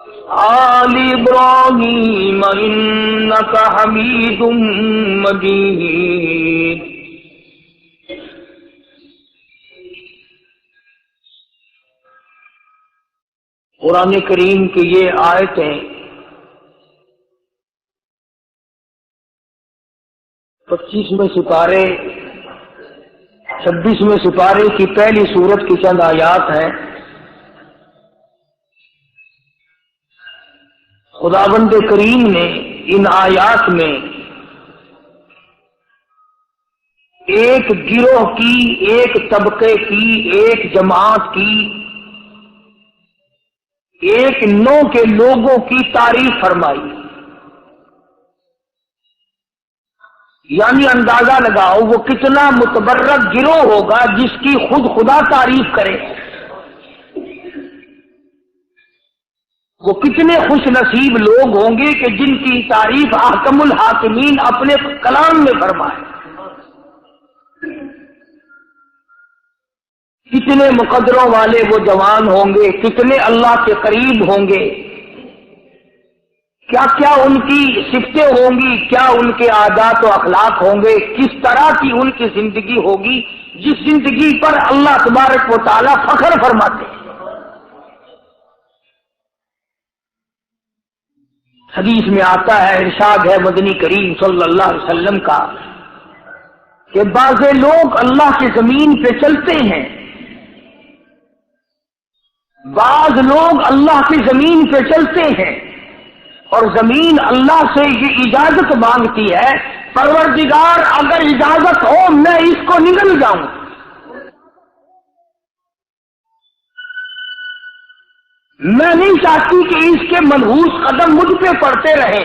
آل ابراہیم انک حمید مجید۔ قرآن کریم کی یہ آیتیں 25ویں سپارے 26ویں سپارے کی پہلی سورت کی چند آیات ہیں۔ خداوند کریم نے ان آیات میں ایک گروہ کی، ایک طبقے کی، ایک جماعت کی، ایک نوع کے لوگوں کی تعریف فرمائی۔ یعنی اندازہ لگاؤ وہ کتنا متبرک گروہ ہوگا جس کی خود خدا تعریف کرے، وہ کتنے خوش نصیب لوگ ہوں گے کہ جن کی تعریف احکم الحاکمین اپنے کلام میں فرمائے۔ کتنے مقدروں والے وہ جوان ہوں گے، کتنے اللہ کے قریب ہوں گے، کیا کیا ان کی صفتیں ہوں گی، کیا ان کے عادات و اخلاق ہوں گے، کس طرح کی ان کی زندگی ہوگی جس زندگی پر اللہ تبارک و تعالی فخر فرماتے ہیں۔ حدیث میں آتا ہے، ارشاد ہے مدنی کریم صلی اللہ علیہ وسلم کا کہ بعض لوگ اللہ کی زمین پہ چلتے ہیں، بعض لوگ اللہ کی زمین پہ چلتے ہیں اور زمین اللہ سے یہ اجازت مانگتی ہے، پروردگار اگر اجازت ہو میں اس کو نگل جاؤں، میں نہیں چاہتی کہ اس کے منحوس قدم مجھ پہ پڑتے رہیں،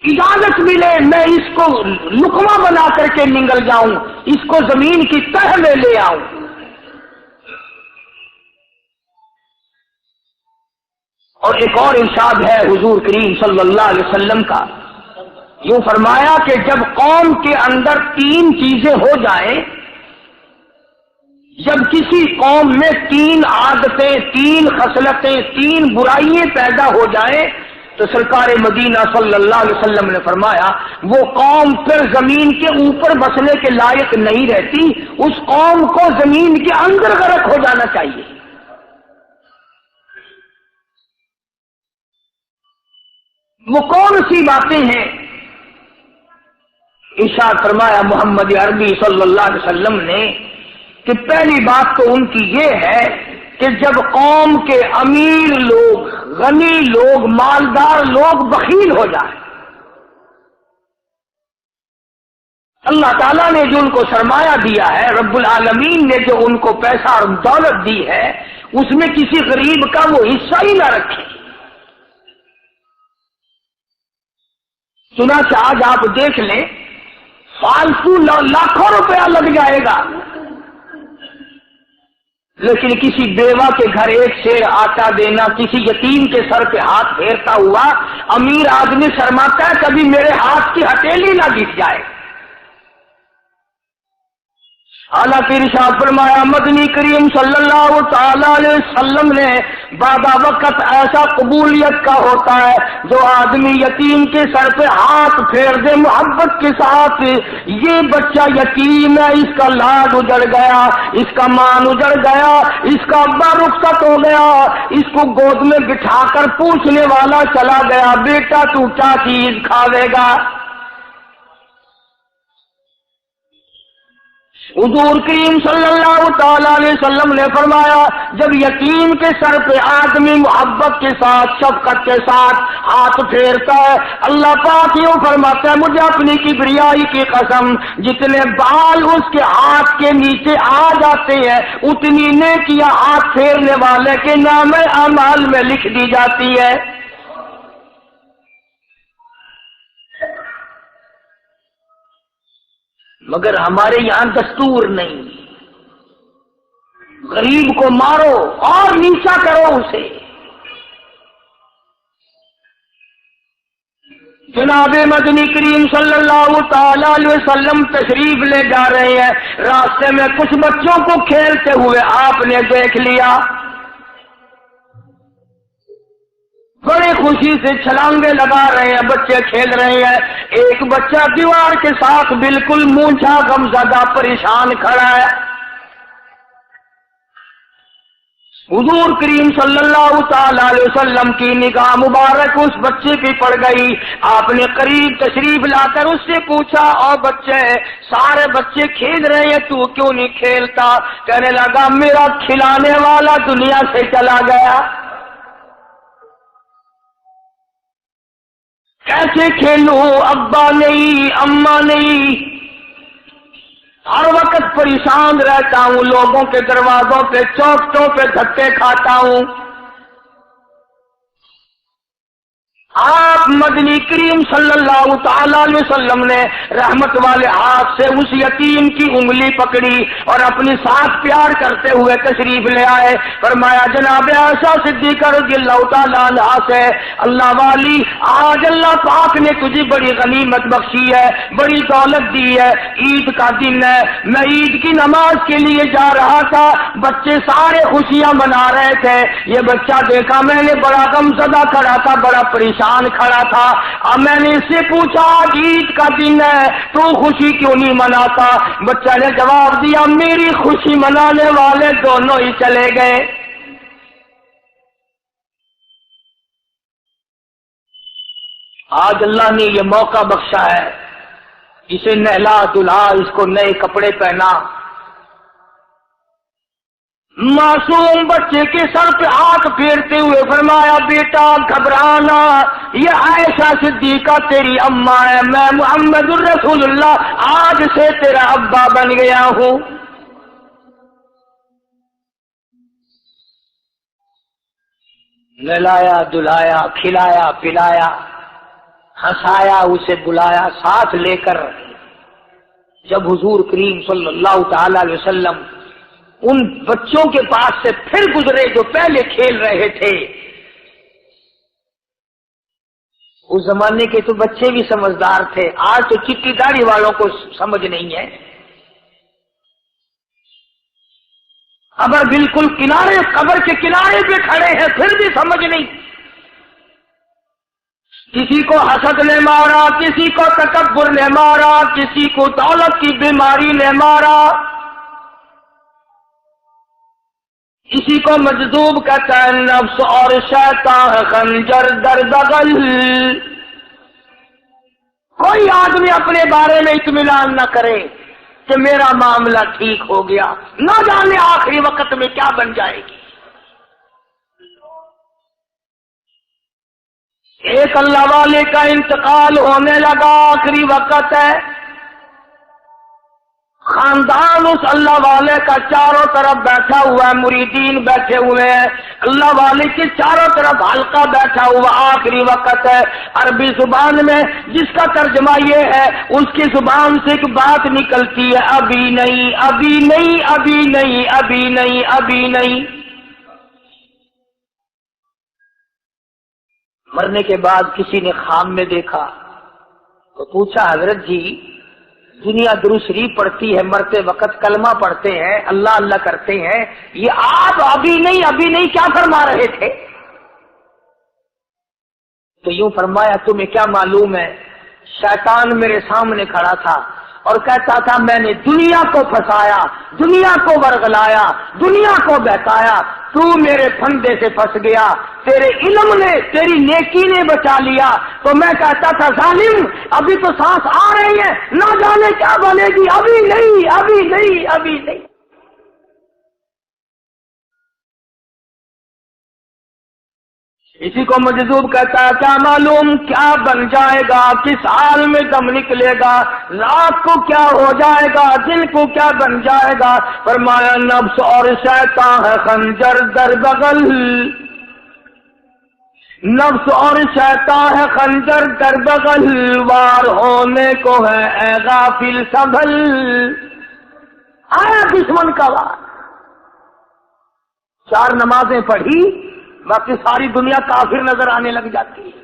اجازت ملے میں اس کو لقمہ بنا کر کے نگل جاؤں، اس کو زمین کی تہ میں لے آؤں۔ اور ایک اور ارشاد ہے حضور کریم صلی اللہ علیہ وسلم کا، یوں فرمایا کہ جب قوم کے اندر تین چیزیں ہو جائیں، جب کسی قوم میں تین عادتیں، تین خصلتیں، تین برائیاں پیدا ہو جائیں تو سرکار مدینہ صلی اللہ علیہ وسلم نے فرمایا وہ قوم پھر زمین کے اوپر بسنے کے لائق نہیں رہتی، اس قوم کو زمین کے اندر غرق ہو جانا چاہیے۔ وہ کون سی باتیں ہیں؟ ارشاد فرمایا محمد عربی صلی اللہ علیہ وسلم نے کہ پہلی بات تو ان کی یہ ہے کہ جب قوم کے امیر لوگ، غنی لوگ، مالدار لوگ بخیل ہو جائیں، اللہ تعالیٰ نے جو ان کو سرمایہ دیا ہے، رب العالمین نے جو ان کو پیسہ اور دولت دی ہے، اس میں کسی غریب کا وہ حصہ ہی نہ رکھے۔ چنانچہ آج آپ دیکھ لیں فالتو لاکھوں روپیہ لگ جائے گا، لیکن کسی بیوہ کے گھر ایک سیر آٹا دینا، کسی یتیم کے سر پہ ہاتھ پھیرتا ہوا امیر آدمی شرماتا ہے کبھی میرے ہاتھ کی ہتھیلی نہ گر جائے۔ حالانکہ ارشاد فرمایا مدنی کریم صلی اللہ تعالی علیہ وسلم نے بعد وقت ایسا قبولیت کا ہوتا ہے جو آدمی یتیم کے سر پہ ہاتھ پھیر دے محبت کے ساتھ، یہ بچہ یتیم ہے، اس کا لاڈ اجڑ گیا، اس کا مان اجڑ گیا، اس کا ابا رخصت ہو گیا، اس کو گود میں بٹھا کر پوچھنے والا چلا گیا، بیٹا تو کیا چیز کھاوے گا؟ حضور کریم صلی اللہ تعالی علیہ وسلم نے فرمایا جب یتیم کے سر پہ آدمی محبت کے ساتھ، شفقت کے ساتھ ہاتھ پھیرتا ہے، اللہ پاک یوں فرماتا ہے مجھے اپنی کبریائی کی قسم جتنے بال اس کے ہاتھ کے نیچے آ جاتے ہیں اتنی نیکیاں ہاتھ پھیرنے والے کے نام اعمال میں لکھ دی جاتی ہے۔ مگر ہمارے یہاں دستور نہیں، غریب کو مارو اور نیچا کرو اسے۔ جناب مدنی کریم صلی اللہ تعالی علیہ وسلم تشریف لے جا رہے ہیں، راستے میں کچھ بچوں کو کھیلتے ہوئے آپ نے دیکھ لیا، بڑے خوشی سے چھلانگے لگا رہے ہیں، بچے کھیل رہے ہیں۔ ایک بچہ دیوار کے ساتھ بالکل مونچھا غمزدہ پریشان کھڑا ہے۔ حضور کریم صلی اللہ تعالی علیہ وسلم کی نگاہ مبارک اس بچے پہ پڑ گئی۔ آپ نے قریب تشریف لا کر اس سے پوچھا، اور بچے، سارے بچے کھیل رہے ہیں، تو کیوں نہیں کھیلتا؟ کہنے لگا، میرا کھلانے والا دنیا سے چلا گیا، کیسے کھیلوں؟ ابا نہیں، اماں نہیں، ہر وقت پریشان رہتا ہوں، لوگوں کے دروازوں پہ چوکٹوں پہ دھکے کھاتا ہوں۔ آپ مدنی کریم صلی اللہ تعالی علیہ وسلم نے رحمت والے ہاتھ سے اس یتیم کی انگلی پکڑی اور اپنی ساتھ پیار کرتے ہوئے تشریف لے آئے۔ فرمایا، جناب عائشہ صدیقہ رضی اللہ تعالی عنہا سے، اللہ والی، آج اللہ پاک نے تجھے بڑی غنیمت بخشی ہے، بڑی دولت دی ہے، عید کا دن ہے، میں عید کی نماز کے لیے جا رہا تھا، بچے سارے خوشیاں منا رہے تھے، یہ بچہ دیکھا میں نے، بڑا غمزدہ کھڑا تھا، بڑا پریشان کھڑا تھا۔ اب میں نے اس سے پوچھا، عید کا دن ہے، تو خوشی کیوں نہیں مناتا؟ بچہ نے جواب دیا، میری خوشی منانے والے دونوں ہی چلے گئے۔ آج اللہ نے یہ موقع بخشا ہے، اسے نہلا دھلا، اس کو نئے کپڑے پہنا، معصوم بچے کے سر پہ ہاتھ پھیرتے ہوئے فرمایا، بیٹا گھبرانا، یہ عائشہ صدیقہ تیری اماں ہے، میں محمد الرسول اللہ آج سے تیرا ابا بن گیا ہوں۔ نہلایا دلایا، کھلایا پلایا، ہنسایا، اسے بلایا ساتھ لے کر۔ جب حضور کریم صلی اللہ تعالی علیہ وسلم ان بچوں کے پاس سے پھر گزرے جو پہلے کھیل رہے تھے، اس زمانے کے تو بچے بھی سمجھدار تھے، آج تو چٹی داڑھی والوں کو سمجھ نہیں ہے، قبر بالکل کنارے، قبر کے کنارے پہ کھڑے ہیں پھر بھی سمجھ نہیں۔ کسی کو حسد نے مارا، کسی کو تکبر نے مارا، کسی کو دولت کی بیماری نے مارا، اسی کو مجذوب کہتا ہے، نفس اور شیطان خنجر در بغل۔ کوئی آدمی اپنے بارے میں اطمینان نہ کرے کہ میرا معاملہ ٹھیک ہو گیا، نہ جانے آخری وقت میں کیا بن جائے گی۔ ایک اللہ والے کا انتقال ہونے لگا، آخری وقت ہے، خاندان اس اللہ والے کا چاروں طرف بیٹھا ہوا ہے، مریدین بیٹھے ہوئے ہیں، اللہ والے کے چاروں طرف حلقہ بیٹھا ہوا، آخری وقت ہے۔ عربی زبان میں جس کا ترجمہ یہ ہے، اس کی زبان سے ایک بات نکلتی ہے، ابھی نہیں، ابھی نہیں، ابھی نہیں، ابھی نہیں، ابھی نہیں۔ مرنے کے بعد کسی نے خواب میں دیکھا تو پوچھا، حضرت جی دنیا درود شریف پڑھتی ہے، مرتے وقت کلمہ پڑھتے ہیں، اللہ اللہ کرتے ہیں، یہ آپ ابھی نہیں ابھی نہیں کیا فرما رہے تھے؟ تو یوں فرمایا، تمہیں کیا معلوم ہے، شیطان میرے سامنے کھڑا تھا اور کہتا تھا، میں نے دنیا کو پھنسایا، دنیا کو ورغلایا، دنیا کو بہکایا، تو میرے پھندے سے پھنس گیا، تیرے علم نے، تیری نیکی نے بچا لیا۔ تو میں کہتا تھا، ظالم ابھی تو سانس آ رہی ہے، نہ جانے کیا بنے گی، ابھی نہیں، ابھی نہیں، ابھی نہیں۔ اسی کو مجذوب کہتا ہے، کیا معلوم کیا بن جائے گا، کس حال میں دم نکلے گا، رات کو کیا ہو جائے گا، دن کو کیا بن جائے گا؟ فرمایا، نفس اور شیطان ہے خنجر در بغل، نفس اور شیطان ہے خنجر در بغل، وار ہونے کو ہے اے غافل سنبھل۔ آیا دشمن کا وار، 4 نمازیں پڑھی، باقی ساری دنیا کافر نظر آنے لگ جاتی ہے،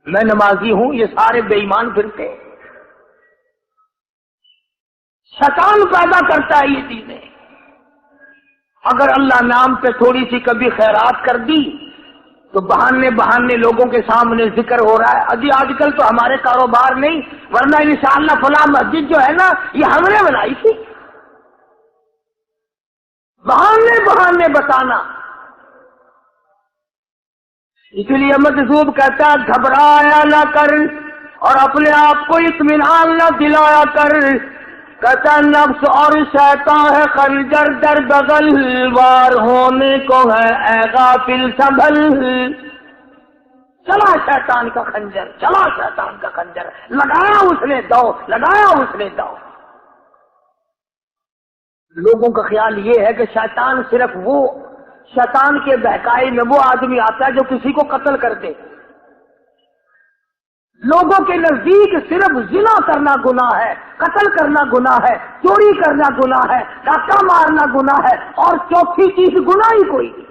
میں نمازی ہوں، یہ سارے بے ایمان پھرتے۔ شیطان پیدا کرتا ہے یہ چیزیں۔ اگر اللہ نام پہ تھوڑی سی کبھی خیرات کر دی تو بہانے بہانے لوگوں کے سامنے ذکر ہو رہا ہے، اجی آج کل تو ہمارے کاروبار نہیں، ورنہ انشاءاللہ فلاں مسجد جو ہے نا یہ ہم نے بنائی تھی۔ بہانے بہانے بتانا۔ اس لیے مجذوب کہتا ہے گھبرایا نہ کر اور اپنے آپ کو اطمینان نہ دلایا کر، کہتا نفس اور شیطان ہے خنجر در بغل، وار ہونے کو ہے اے غافل سنبھل۔ چلا شیطان کا خنجر، چلا شیطان کا خنجر، لگایا اس نے دو، لگایا اس نے دو۔ لوگوں کا خیال یہ ہے کہ شیطان صرف وہ، شیطان کے بہکائی میں وہ آدمی آتا ہے جو کسی کو قتل کر دے۔ لوگوں کے نزدیک صرف زنا کرنا گناہ ہے، قتل کرنا گناہ ہے، چوری کرنا گناہ ہے، ڈاکہ مارنا گناہ ہے، اور چوتھی چیز گناہ ہی کوئی نہیں۔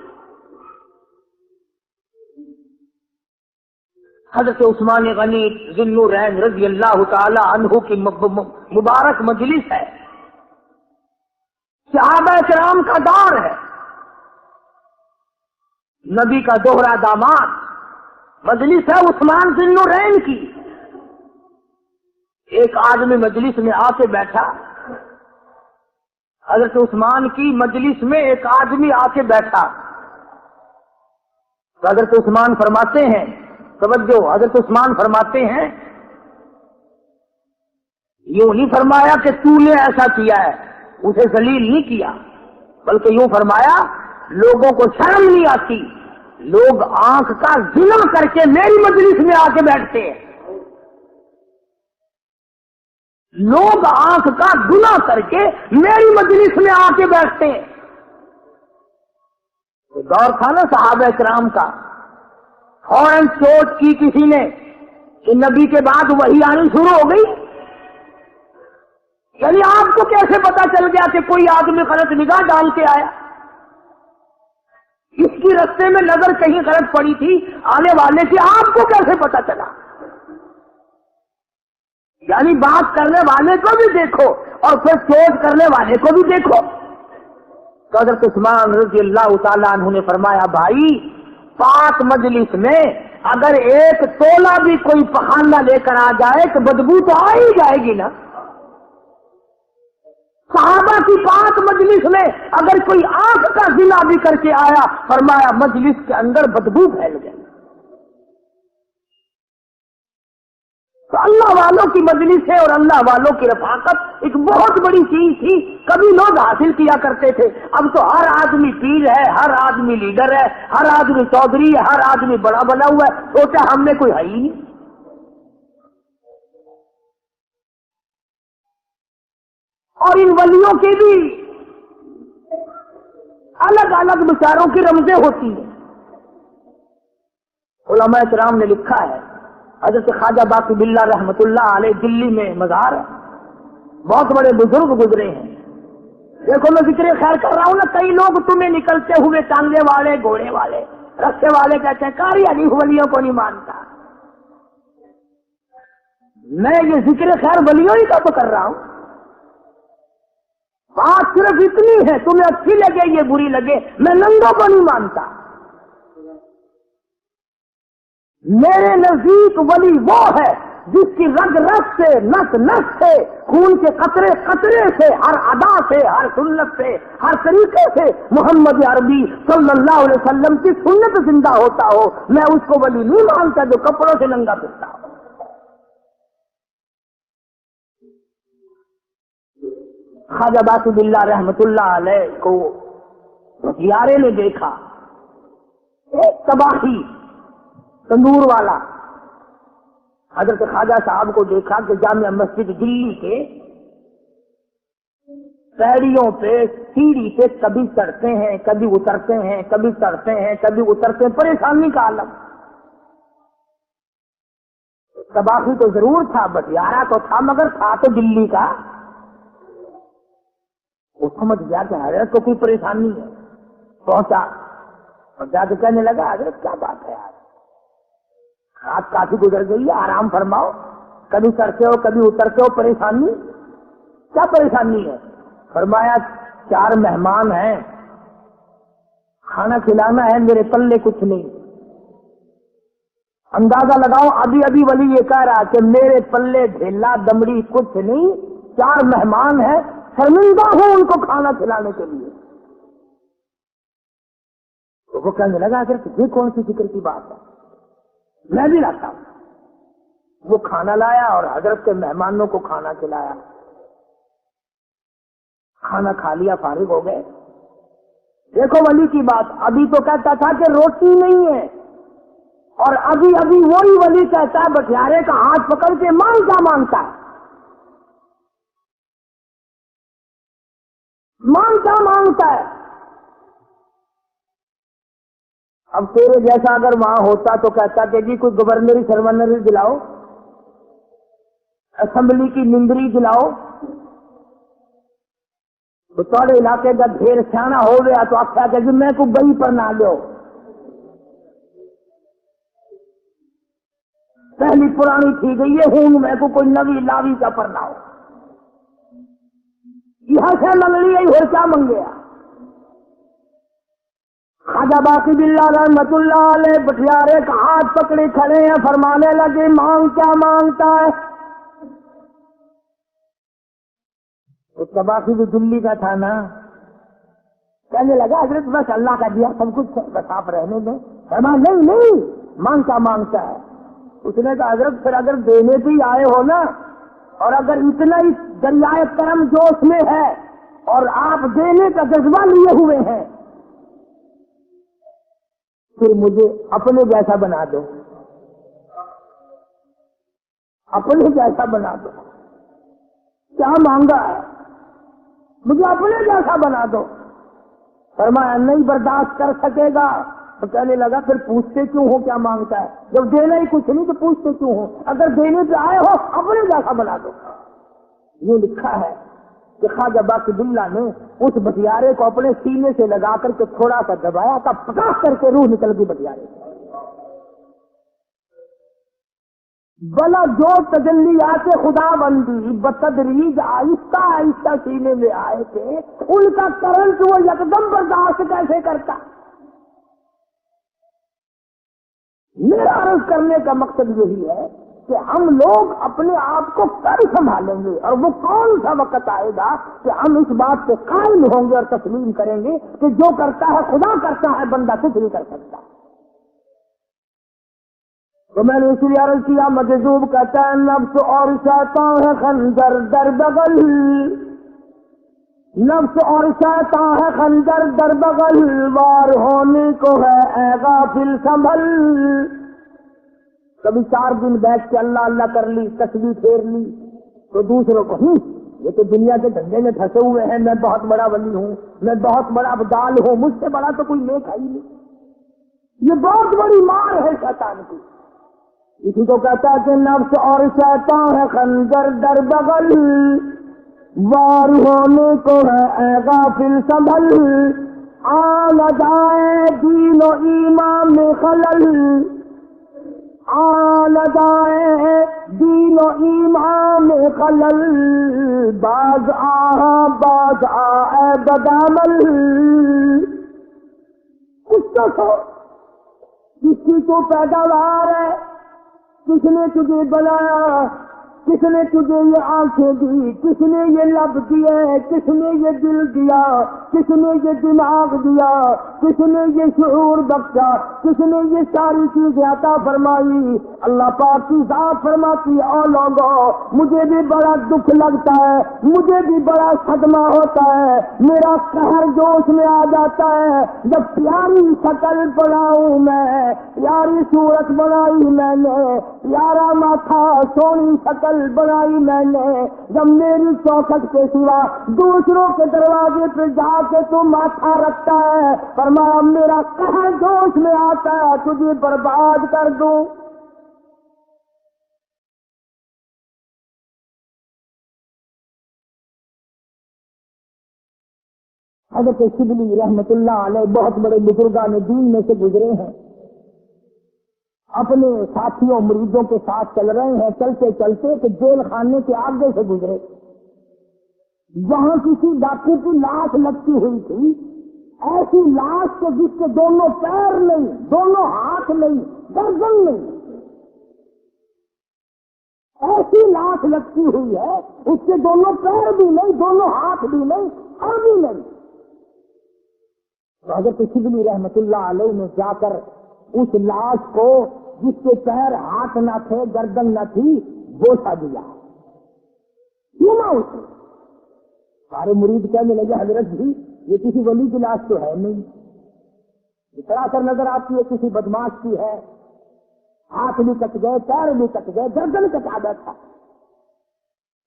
حضرت عثمان غنی ذی النورین رضی اللہ تعالی عنہ کی مبارک مجلس ہے، صحابہ کرام کا دور ہے، نبی کا دوہرا داماد، مجلس ہے عثمان ذی النورین کی۔ ایک آدمی مجلس میں آ کے بیٹھا، حضرت عثمان کی مجلس میں ایک آدمی آ کے بیٹھا، تو حضرت عثمان فرماتے ہیں، توجہ، حضرت عثمان فرماتے ہیں، یوں نہیں فرمایا کہ تو نے ایسا کیا ہے، اسے ذلیل نہیں کیا، بلکہ یوں فرمایا لوگوں کو شرم نہیں آتی، لوگ آنکھ کا زنا کر کے میری مجلس میں آ کے بیٹھتے ہیں، لوگ آنکھ کا گناہ کر کے میری مجلس میں آ کے بیٹھتے ہیں۔ دور تھا نا صحابہ کرام کا، فوراً سوچ کی کسی نے کہ نبی کے بعد وحی آنی شروع ہو گئی، یعنی آپ کو کیسے پتا چل گیا کہ کوئی آدمی غلط نگاہ ڈال کے آیا؟ اس کی رستے میں نظر کہیں غلط پڑی تھی آنے والے کی، آپ کو کیسے پتا چلا؟ یعنی بات کرنے والے کو بھی دیکھو اور پھر سوچ کرنے والے کو بھی دیکھو۔ تو حضرت عثمان رضی اللہ تعالیٰ عنہ نے فرمایا بھائی، پاک مجلس میں اگر ایک تولا بھی کوئی پخانہ لے کر آ جائے تو بدبو تو آ ہی جائے گی نا۔ صحابہ کی پاک مجلس میں اگر کوئی آنکھ کا زنا بھی کر کے آیا، فرمایا مجلس کے اندر بدبو پھیل گئی۔ تو اللہ والوں کی مجلس ہے اور اللہ والوں کی رفاقت ایک بہت بڑی چیز تھی، کبھی لوگ حاصل کیا کرتے تھے، اب تو ہر آدمی پیر ہے، ہر آدمی لیڈر ہے، ہر آدمی چودھری ہے، ہر آدمی بڑا بنا ہوا ہے، سوچا ہم نے کوئی ہے ہی نہیں۔ اور ان ولیوں کے بھی الگ الگ بچاروں کی رمزیں ہوتی ہیں۔ علماء کرام نے لکھا ہے، حضرت خواجہ باقی باللہ رحمت اللہ علیہ دلی میں مزار ہے، بہت بڑے بزرگ گزرے ہیں۔ دیکھو میں ذکر خیر کر رہا ہوں نا، کئی لوگ تمہیں نکلتے ہوئے ٹانگے والے، گھوڑے والے، رسے والے کہتے ہیں کاری علی ولیوں کو نہیں مانتا۔ میں یہ ذکر خیر ولیوں ہی کا تو کر رہا ہوں۔ بات صرف اتنی ہے، تمہیں اچھی لگے یہ بری لگے، میں ننگوں کو نہیں مانتا۔ میرے نزدیک ولی وہ ہے جس کی رگ رگ سے، نس نس سے، خون کے قطرے قطرے سے، ہر ادا سے، ہر سنت سے، ہر طریقے سے محمد عربی صلی اللہ علیہ وسلم کی سنت زندہ ہوتا ہو۔ میں اس کو ولی نہیں مانتا جو کپڑوں سے ننگا پھرتا ہو۔ خواجہ باقی باللہ رحمت اللہ علیہ کو ہتھیارے نے دیکھا، ایک تباہی تندور والا، حضرت خواجہ صاحب کو دیکھا کہ جامع مسجد دلی کے پیڑیوں پہ سیڑھی پہ کبھی چڑھتے ہیں، کبھی اترتے ہیں، کبھی چڑھتے ہیں، کبھی اترتے ہیں، پریشانی کا عالم۔ تباہی تو ضرور تھا، بٹیارہ تو تھا، مگر تھا تو دلی کا۔ وہ سمجھ گیا کہ حضرت کو کوئی پریشانی ہے، پہنچا اور جا کے کہنے لگا حضرت کیا بات ہے یار، رات کافی گزر گئی ہے، آرام فرماؤ، کبھی چڑھتے ہو کبھی اترتے ہو، پریشانی کیا پریشانی ہے؟ فرمایا 4 مہمان ہیں، کھانا کھلانا ہے، میرے پلے کچھ نہیں، اندازہ لگاؤ، ابھی ابھی ولی یہ کہہ رہا کہ میرے پلے ڈھیلا دمڑی کچھ نہیں، 4 مہمان ہیں، شرمندہ ہوں ان کو کھانا کھلانے کے لیے. تو وہ کہنے لگا اگر یہ کون سی فکر کی بات ہے، میں بھی لاتا ہوں. وہ کھانا لایا اور حضرت کے مہمانوں کو کھانا کھلایا. کھانا کھا لیا، فارغ ہو گئے. دیکھو ولی کی بات، ابھی تو کہتا تھا کہ روٹی نہیں ہے، اور ابھی ابھی وہی ولی کہتا ہے بٹیارے کا ہاتھ پکڑ کے مانگتا مانگتا ہے، مانگتا مانگتا ہے. اب تیرے جیسا اگر وہاں ہوتا تو کہتا کہ جی کوئی گورنری سرونری دلاؤ، اسمبلی کی ممبری دلاؤ. تو تھوڑے علاقے کا ڈھیر سیاح ہو گیا تو آپ کیا کہ میں کو گئی پر نہ لو، پہلی پرانی تھی گئی ہے ہوں میں کو کوئی نوی لاوی کا پر نہ ہو. یہاں سے منگ لی اور کیا منگیا. خواجہ باقی باللہ رحمت اللہ علیہ بٹیارے کا ہاتھ پکڑے کھڑے ہیں، فرمانے لگے مانگ کیا مانگتا ہے. اس کا باقی بھی دلی کا تھا نا، کہنے لگا حضرت بس اللہ کا دیا سب کچھ بس آپ رہنے دیں. فرمایا نہیں نہیں مانگتا مانگتا ہے. اس نے کہا حضرت پھر اگر دینے بھی آئے ہو نا، اور اگر اتنا ہی دریائے کرم جوش میں ہے اور آپ دینے کا جذبہ لیے ہوئے ہیں، پھر مجھے اپنے جیسا بنا دو، اپنے جیسا بنا دو. کیا مانگا ہے؟ مجھے اپنے جیسا بنا دو. فرمایا نہیں برداشت کر سکے گا. تو کہنے لگا پھر پوچھتے کیوں ہو کیا مانگتا ہے؟ جب دینا ہی کچھ نہیں تو پوچھتے کیوں ہو؟ اگر دینے پہ آئے ہو اپنے جیسا بنا دو. یہ لکھا ہے کہ خواجہ باقی باللہ نے اس بٹیارے کو اپنے سینے سے لگا کر کے تھوڑا سا دبایا تھا، پٹاخ کر کے روح نکل گئی بٹیارے سے. بلا جو تجلیات خدا بندی بتدریج آہستہ آہستہ سینے میں آئے تھے، ان کا کرنٹ وہ یکدم برداشت کیسے کرتا. میرا عرض کرنے کا مقصد یہی ہے کہ ہم لوگ اپنے آپ کو کر سنبھالیں گے، اور وہ کون سا وقت آئے گا کہ ہم اس بات پہ قائم ہوں گے اور تسلیم کریں گے کہ جو کرتا ہے خدا کرتا ہے، بندہ کچھ نہیں کر سکتا. تو میں نے اس لیے عرض کیا مجذوب کہتا ہے نفس اور شیطان ہے خنجر در بغل، نفس اور شیطان ہے خنجر در بغل، وار ہونے کو ہے اے غافل سنبھل. کبھی 4 دن بیٹھ کے اللہ اللہ کر لی، تسبیح پھیر لی، تو دوسروں کو یہ تو دنیا کے دھندے میں پھنسے ہوئے ہیں، میں بہت بڑا ولی ہوں، میں بہت بڑا ابدال ہوں، مجھ سے بڑا تو کوئی نیک ہے ہی نہیں. یہ بہت بڑی مار ہے شیطان کی. اسی کو کہتا ہے کہ نفس اور شیطان ہے خنجر در بغل، وار ہونے کو ہے اے غافل سنبھل. آ نہ جائے دین و ایمان میں خلل، آ نہ جائے دین و ایمان میں خلل، باز آ اے بدعمل. کچھ تو سو کس کی تو پیداوار ہے، کس نے تجھے بنایا، کس نے تجھے یہ آنکھیں دی، کس نے یہ لب دیے، کس نے یہ دل دیا، کس نے یہ دماغ دیا، کس نے یہ شعور بخشا، کس نے یہ ساری چیزیں عطا فرمائی. اللہ پاک کی ذات فرماتی او لوگوں مجھے بھی بڑا دکھ لگتا ہے، مجھے بھی بڑا صدمہ ہوتا ہے، میرا قہر جوش میں آ جاتا ہے جب پیاری شکل بناؤں میں، پیاری صورت بنائی میں نے، پیارا ماتھا سونی شکل بنائی میں نے، جب میری چوکھٹ کے سوا دوسروں کے دروازے پہ جا کے تو ماتھا رکھتا ہے. فرمایا میرا قہر جوش میں آتا ہے تجھے برباد کر دوں. حضرت شبلی رحمت اللہ علیہ بہت بڑے بزرگان دین میں سے گزرے ہیں، اپنے ساتھیوں مریدوں کے ساتھ چل رہے ہیں، چلتے چلتے کہ جیل خانے کے آگے سے گزرے، وہاں کسی ڈاکو کی لاش لٹکی ہوئی تھی، ایسی لاش کے جس کے دونوں پیر نہیں، دونوں ہاتھ نہیں، گردن نہیں، ایسی لاش لٹکی ہوئی ہے، اس کے دونوں پیر بھی نہیں، دونوں ہاتھ بھی نہیں، سر بھی نہیں۔ تو حضرت شبلی رحمت اللہ علیہ نے جا کر اس لاش کو جس کے پیر ہاتھ نہ تھے، گردن نہ تھی، بوسا دیا۔ کیوں نہ اسے؟ سارے مرید کہنے لگے حضرت جی یہ کسی ولی کی لاش تو ہے نہیں، سراسر نظر آتی ہے کسی بدماش کی ہے، ہاتھ بھی کٹ گئے، پیر بھی کٹ گئے، گردن کٹا بیٹھا۔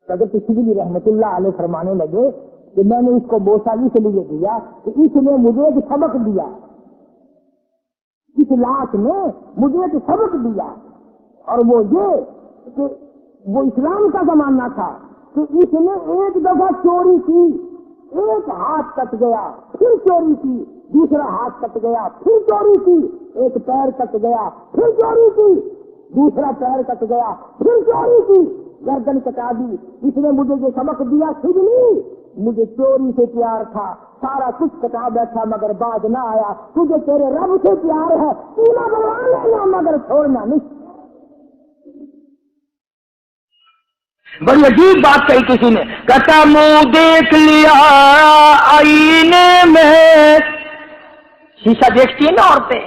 حضرت شبلی رحمت اللہ علیہ فرمانے لگے کہ میں نے اس کو بوسا اس لیے دیا کہ اس نے مجھے ایک سبق دیا، اس لاش نے مجھے ایک سبق دیا، اور وہ یہ کہ وہ اسلام کا زمانہ تھا کہ اس نے ایک دفعہ چوری کی، ایک ہاتھ کٹ گیا، پھر چوری کی، دوسرا ہاتھ کٹ گیا، پھر چوری کی، ایک پیر کٹ گیا، پھر چوری کی، دوسرا پیر کٹ گیا، پھر چوری کی، گردن کٹا دی۔ اس نے مجھے جو سبق دیا نہیں، مجھے چوری سے پیار تھا، سارا کچھ کٹا بیٹھا مگر باز نہ آیا، تجھے تیرے رب سے پیار ہے، تو نہ بلوا لینا مگر چھوڑنا نہیں۔ بڑی عجیب بات کہی کسی نے، کہتا منہ دیکھ لیا آئینے میں، شیشہ دیکھتی ہیں نا عورتیں،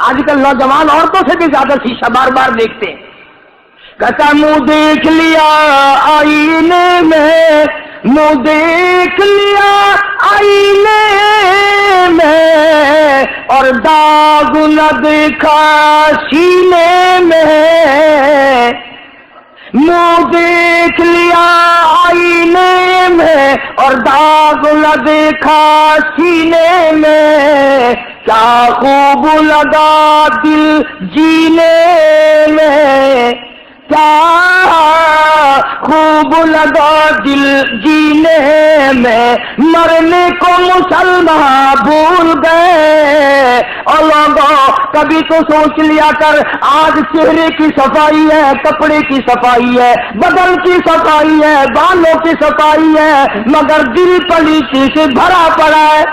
آج کل نوجوان عورتوں سے بھی زیادہ شیشہ بار بار دیکھتے ہیں۔ کہتا منہ دیکھ لیا آئینے میں، منہ دیکھ لیا آئینے میں، اور داغ نہ دیکھا سینے میں، منہ دیکھ لیا آئینے میں اور داغ نہ دیکھا سینے میں، کیا خوب لگا دل جینے میں، کیا خوب لگا دل جینے میں، مرنے کو مسلمان بھول گئے۔ اور لوگوں کبھی تو سوچ لیا کر، آج چہرے کی صفائی ہے، کپڑے کی صفائی ہے، بدن کی صفائی ہے، بالوں کی صفائی ہے، مگر دل پلیتی سے بھرا پڑا ہے۔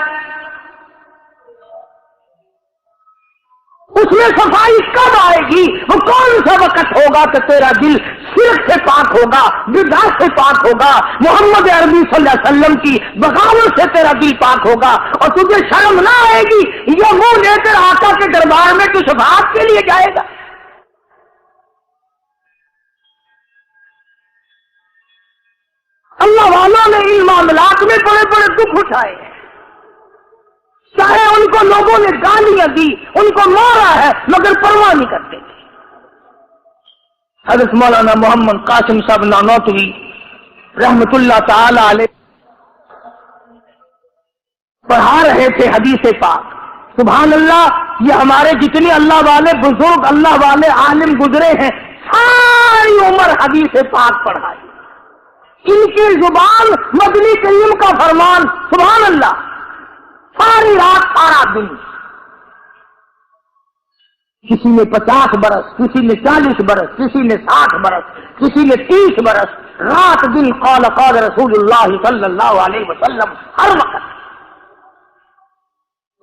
اس میں صفائی کب آئے گی؟ وہ کون سا وقت ہوگا کہ تیرا دل شرک سے پاک ہوگا، بدعت سے پاک ہوگا، محمد عربی صلی اللہ علیہ وسلم کی بغاوت سے تیرا دل پاک ہوگا، اور تجھے شرم نہ آئے گی یہ منہ لے کر آقا کے دربار میں تو شفاعت کے لیے جائے گا۔ اللہ والوں نے ان معاملات میں بڑے بڑے دکھ اٹھائے ہیں، چاہے ان کو لوگوں نے گالیاں دی، ان کو مارا ہے، مگر پرواہ نہیں کرتے تھے۔ حضرت مولانا محمد قاسم صاحب نانوتوی رحمت اللہ تعالی علیہ پڑھا رہے تھے حدیث پاک۔ سبحان اللہ، یہ ہمارے جتنے اللہ والے بزرگ، اللہ والے عالم گزرے ہیں، ساری عمر حدیث پاک پڑھائی، ان کی زبان مدنی کریم کا فرمان، سبحان اللہ، ساری رات سارا دن، کسی نے 50 برس، کسی نے 40 برس، کسی نے 60 برس، کسی نے 30 برس، رات دن قال قال رسول اللہ صلی اللہ علیہ وسلم ہر وقت۔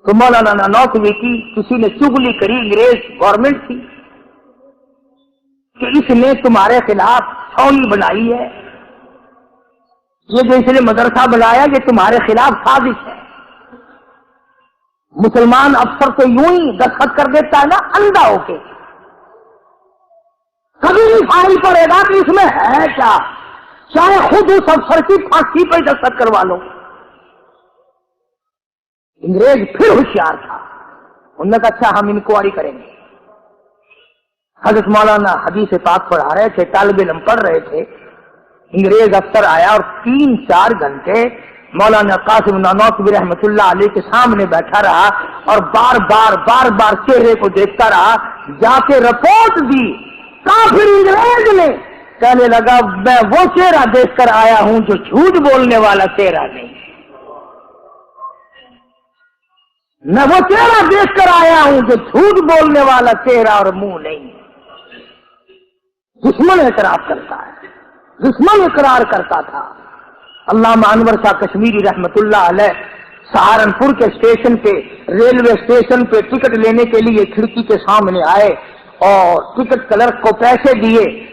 تو مولانا نانوتوی کی کسی نے چغلی کری، انگریز گورنمنٹ تھی کہ اس نے تمہارے خلاف چھاؤنی بنائی ہے، یہ جو اس نے مدرسہ بنایا یہ تمہارے خلاف سازش ہے۔ مسلمان افسر تو یوں ہی دستخط کر دیتا ہے نا اندھا ہو کے، کبھی نہیں فائل پڑے گا کہ اس میں ہے کیا، چاہے خود اس افسر کی پھانسی پہ دستخط کروا لو۔ انگریز پھر ہوشیار تھا، انہوں نے کہا اچھا ہم انکوائری کریں گے۔ حضرت مولانا حدیث پاک پڑھا رہے تھے، طالب علم پڑھ رہے تھے، انگریز افسر آیا اور 3-4 گھنٹے مولانا قاسم نانوتوی رحمت اللہ علیہ کے سامنے بیٹھا رہا اور بار بار چہرے کو دیکھتا رہا، جا کے رپورٹ دی کافر انگریز نے، کہنے لگا میں وہ چہرہ دیکھ کر آیا ہوں جو جھوٹ بولنے والا چہرہ نہیں، میں وہ چہرہ دیکھ کر آیا ہوں جو جھوٹ بولنے والا چہرہ اور منہ نہیں۔ دشمن اعتراف کرتا ہے، دشمن اقرار کرتا تھا۔ علامہ انور شاہ کشمیری رحمت اللہ علیہ سہارنپور کے اسٹیشن پہ، ریلوے اسٹیشن پہ ٹکٹ لینے کے لیے کھڑکی کے سامنے آئے اور ٹکٹ کلرک کو پیسے دیے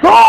2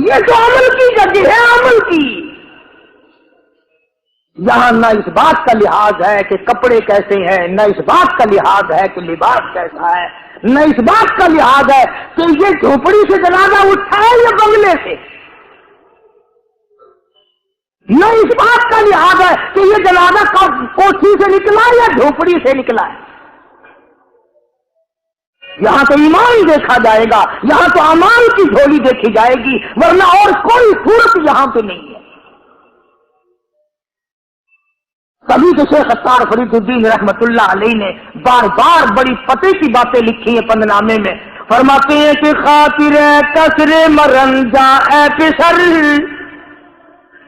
یہ تو عمل کی جگہ ہے، عمل کی۔ یہاں نہ اس بات کا لحاظ ہے کہ کپڑے کیسے ہیں، نہ اس بات کا لحاظ ہے کہ لباس کیسا ہے، نہ اس بات کا لحاظ ہے کہ یہ جھوپڑی سے جنازہ اٹھا ہے یا بنگلے سے، نہ اس بات کا لحاظ ہے کہ یہ جنازہ کوٹھی سے نکلا یا جھوپڑی سے نکلا ہے۔ یہاں تو ایمان دیکھا جائے گا، یہاں تو اعمال کی جھولی دیکھی جائے گی، ورنہ اور کوئی صورت یہاں پہ نہیں ہے۔ کبھی تو شیخ ستار فرید الدین رحمت اللہ علیہ نے بار بار بڑی پتے کی باتیں لکھی ہیں پند نامے میں، فرماتے ہیں کہ خاطر کسر مرنجا اے پسر،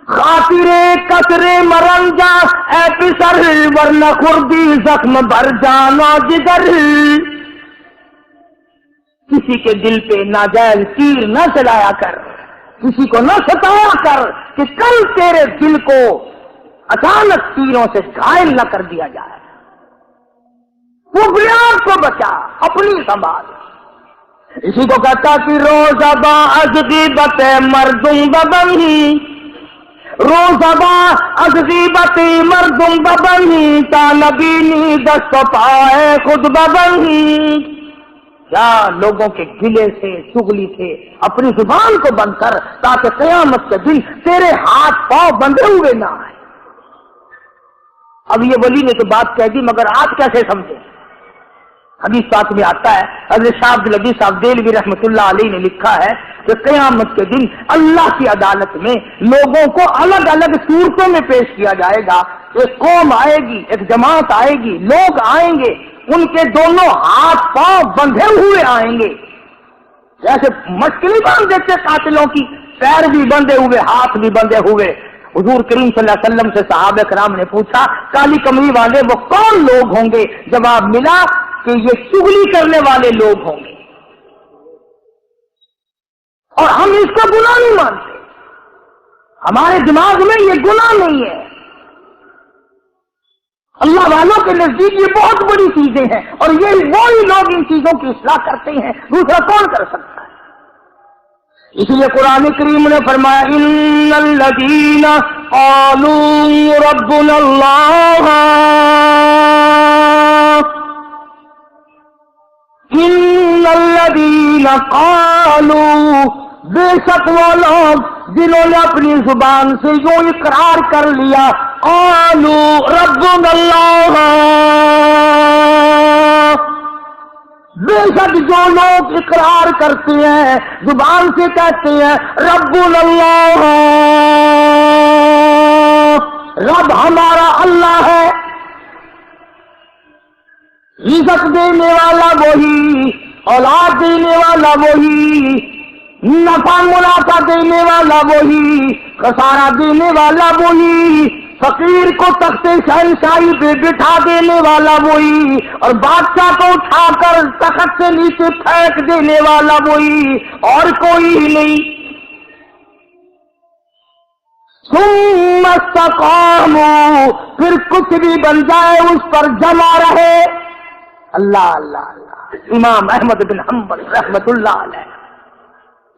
خاطر کسر مرنجا اے پسر، ورنہ خردی زخم بھر جانا جگر۔ کسی کے دل پہ ناجائز تیر نہ چلایا کر، کسی کو نہ ستایا کر کہ کل تیرے دل کو اچانک تیروں سے گھائل نہ کر دیا جائے۔ وہ بنیاد کو بچا، اپنی سنبھال۔ اسی کو کہتا کہ روزہ با از غیبت مردم ببنی، روزہ با از غیبت مردم ببنی، تا نبینی دست پائے خود ببنی۔ کیا لوگوں کے گلے سے چغلی سے اپنی زبان کو بند کر، تاکہ قیامت کے دن تیرے ہاتھ پاؤں بندھے ہوئے نہ آئے۔ اب یہ ولی نے تو بات کہہ دی، مگر آپ کیسے سمجھے؟ حدیث پاک میں آتا ہے، حضرت شاہ عبد العزیز صاحب دہلوی رحمۃ اللہ علیہ نے لکھا ہے کہ قیامت کے دن اللہ کی عدالت میں لوگوں کو الگ الگ صورتوں میں پیش کیا جائے گا۔ ایک قوم آئے گی، ایک جماعت آئے گی، لوگ آئیں گے، ان کے دونوں ہاتھ پاؤں بندھے ہوئے آئیں گے، جیسے مشکل باندھ دیتے قاتلوں کی، پیر بھی بندھے ہوئے، ہاتھ بھی بندھے ہوئے۔ حضور کریم صلی اللہ علیہ وسلم سے صحابہ کرام نے پوچھا کالی کمری والے وہ کون لوگ ہوں گے؟ جواب ملا کہ یہ چغلی کرنے والے لوگ ہوں گے، اور ہم اس کو گناہ نہیں مانتے، ہمارے دماغ میں یہ گناہ نہیں ہے۔ اللہ والوں کے نزدیک یہ بہت بڑی چیزیں ہیں، اور یہ وہی لوگ ان چیزوں کی اصلاح کرتے ہیں، دوسرا کون کر سکتا ہے؟ اس لیے قرآن کریم نے فرمایا ان الذین قالوا ربنا اللہ، ان الذین قالوا، بے شک وہ لوگ جنہوں نے اپنی زبان سے یوں اقرار کر لیا، قالوا ربنا اللہ، بے شک جو لوگ اقرار کرتے ہیں، زبان سے کہتے ہیں ربنا اللہ، رب ہمارا اللہ ہے، رزق دینے والا وہی، اولاد دینے والا وہی، نفع منافع دینے والا وہی، خسارہ دینے والا وہی، فقیر کو تخت شہنشاہی پہ بٹھا دینے والا وہی، اور بادشاہ کو اٹھا کر تخت سے نیچے پھینک دینے والا وہی، اور کوئی ہی نہیں۔ ثم استقاموا، پھر کچھ بھی بن جائے اس پر جمع رہے۔ اللہ اللہ اللہ، امام احمد بن حنبل رحمت اللہ علیہ،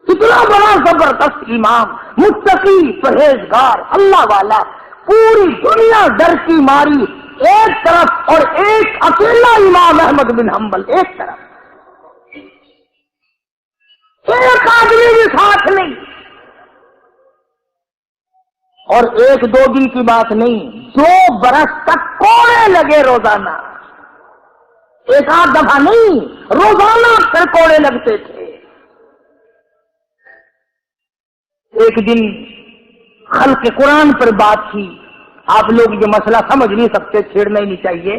کتنا بڑا زبردست امام، متقی، پرہیزگار، اللہ والا، پوری دنیا ڈر کی ماری ایک طرف، اور ایک اکیلا امام احمد بن حنبل ایک طرف، ایک آدمی بھی ساتھ نہیں، اور ایک دو دن کی بات نہیں، 2 برس تک کوڑے لگے روزانہ، ایک آدھ دفعہ نہیں، روزانہ پھر کوڑے لگتے تھے۔ ایک دن خلق قرآن پر بات تھی، آپ لوگ یہ مسئلہ سمجھ نہیں سکتے، چھیڑنا ہی نہیں چاہیے۔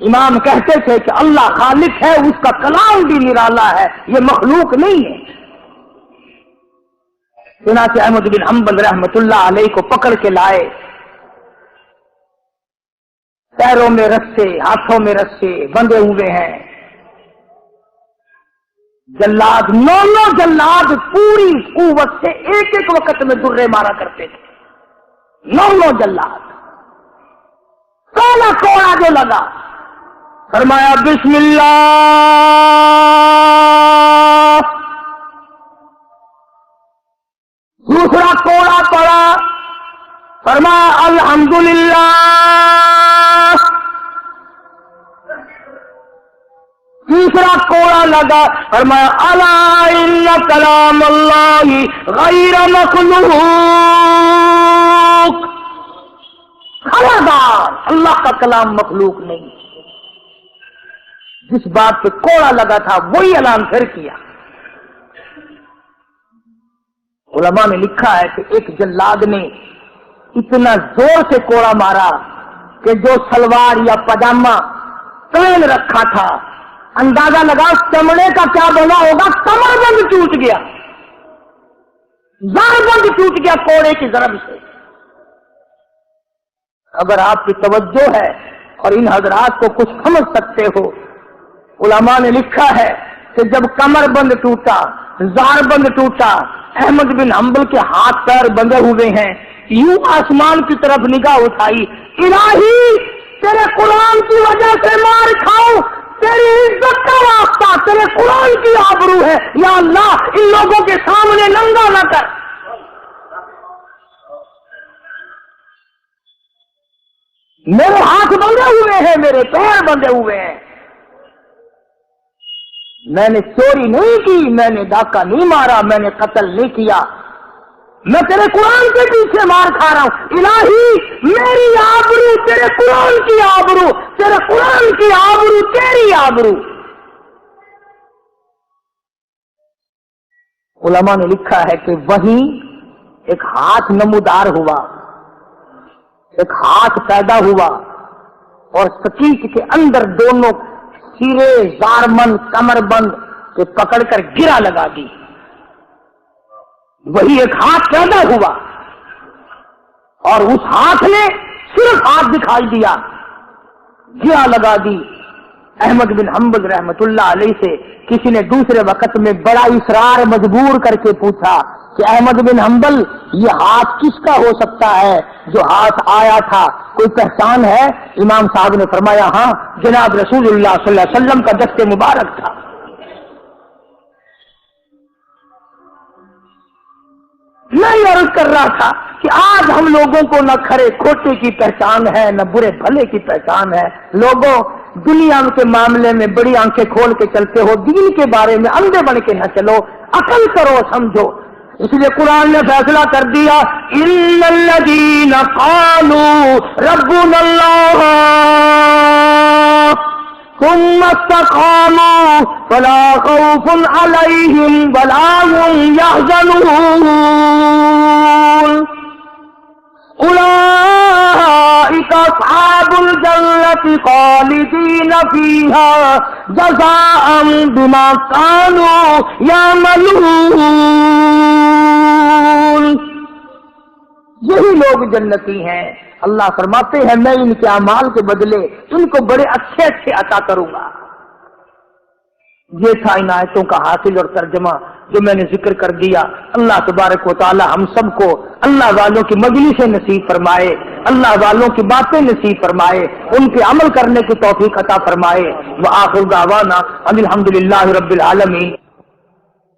امام کہتے تھے کہ اللہ خالق ہے، اس کا کلام بھی نرالا ہے، یہ مخلوق نہیں ہے۔ چنانچہ احمد بن حنبل رحمت اللہ علیہ کو پکڑ کے لائے، پیروں میں رسے، ہاتھوں میں رسے بندھے ہوئے ہیں، جلاد، 9 جلاد پوری قوت سے ایک ایک وقت میں درے مارا کرتے تھے، 9 جلاد، کالا کوڑا جو لگا، فرمایا بسم اللہ، دوسرا کوڑا پڑا، فرمایا الحمدللہ۔ تیسرا کوڑا لگا، فرمایا الا ان کلام اللہ غیر مخلوق، خبردار اللہ کا کلام مخلوق نہیں۔ جس بات پہ کوڑا لگا تھا وہی اعلان پھر کیا۔ علماء نے لکھا ہے کہ ایک جلاد نے اتنا زور سے کوڑا مارا کہ جو سلوار یا پاجامہ پہن رکھا تھا، اندازہ لگا چمڑے کا کیا بنا ہوگا، کمر بند ٹوٹ گیا، زار بند ٹوٹ گیا کوڑے کی ضرب سے۔ اگر آپ کی توجہ ہے اور ان حضرات کو کچھ سمجھ سکتے ہو، علماء نے لکھا ہے کہ جب کمر بند ٹوٹا، زار بند ٹوٹا، احمد بن حنبل کے ہاتھ پیر بندھے ہوئے ہیں، یوں آسمان کی طرف نگاہ اٹھائی، الہی تیرے قرآن کی وجہ سے مار کھاؤں، تیری عزت کا واسطہ، تیرے قرآن کی آبرو ہے، یا اللہ ان لوگوں کے سامنے ننگا نہ کر۔ میرے ہاتھ بندھے ہوئے ہیں، میرے پیر بندھے ہوئے ہیں، میں نے چوری نہیں کی، میں نے ڈاکہ نہیں مارا، میں نے قتل نہیں کیا، میں تیرے قرآن کے پیچھے مار کھا رہا ہوں، الہی میری آبرو تیرے قرآن کی آبرو، تیرے قرآن کی آبرو تیری آبرو۔ علماء نے لکھا ہے کہ وہیں ایک ہاتھ نمودار ہوا، ایک ہاتھ پیدا ہوا اور سکیت کے اندر دونوں سیرے زارمند کمر بند کے پکڑ کر گرا لگا دی۔ وہی ایک ہاتھ پیدا ہوا اور اس ہاتھ نے صرف ہاتھ دکھائی دیا، گرا لگا دی۔ احمد بن حنبل رحمت اللہ علیہ سے کسی نے دوسرے وقت میں بڑا اصرار مجبور کر کے پوچھا کہ احمد بن حنبل یہ ہاتھ کس کا ہو سکتا ہے جو ہاتھ آیا تھا، کوئی پہچان ہے؟ امام صاحب نے فرمایا ہاں، جناب رسول اللہ صلی اللہ علیہ وسلم کا دست مبارک تھا۔ میں یہ عرض کر رہا تھا کہ آج ہم لوگوں کو نہ کھرے کھوٹے کی پہچان ہے، نہ برے بھلے کی پہچان ہے۔ لوگوں دنیا کے معاملے میں بڑی آنکھیں کھول کے چلتے ہو، دین کے بارے میں اندھے بن کے نہ چلو، عقل کرو، سمجھو۔ اس لیے قرآن نے فیصلہ کر دیا ان الذین قالوا ربنا اللہ ثم استقاموا فلا خوف علیہم ولا هم يحزنون اولئک اصحاب الجنة خالدین فیہا جزاء بما كانوا یعملون۔ یہی لوگ جنتی ہیں، اللہ فرماتے ہیں میں ان کے اعمال کے بدلے ان کو بڑے اچھے اچھے عطا کروں گا۔ یہ تھا ان آیتوں کا حاصل اور ترجمہ جو میں نے ذکر کر دیا۔ اللہ تبارک و تعالی ہم سب کو اللہ والوں کی مجلسیں نصیب فرمائے، اللہ والوں کی باتیں نصیب فرمائے، ان پہ عمل کرنے کی توفیق عطا فرمائے۔ وآخر دعوانا ان الحمدللہ رب العالمین۔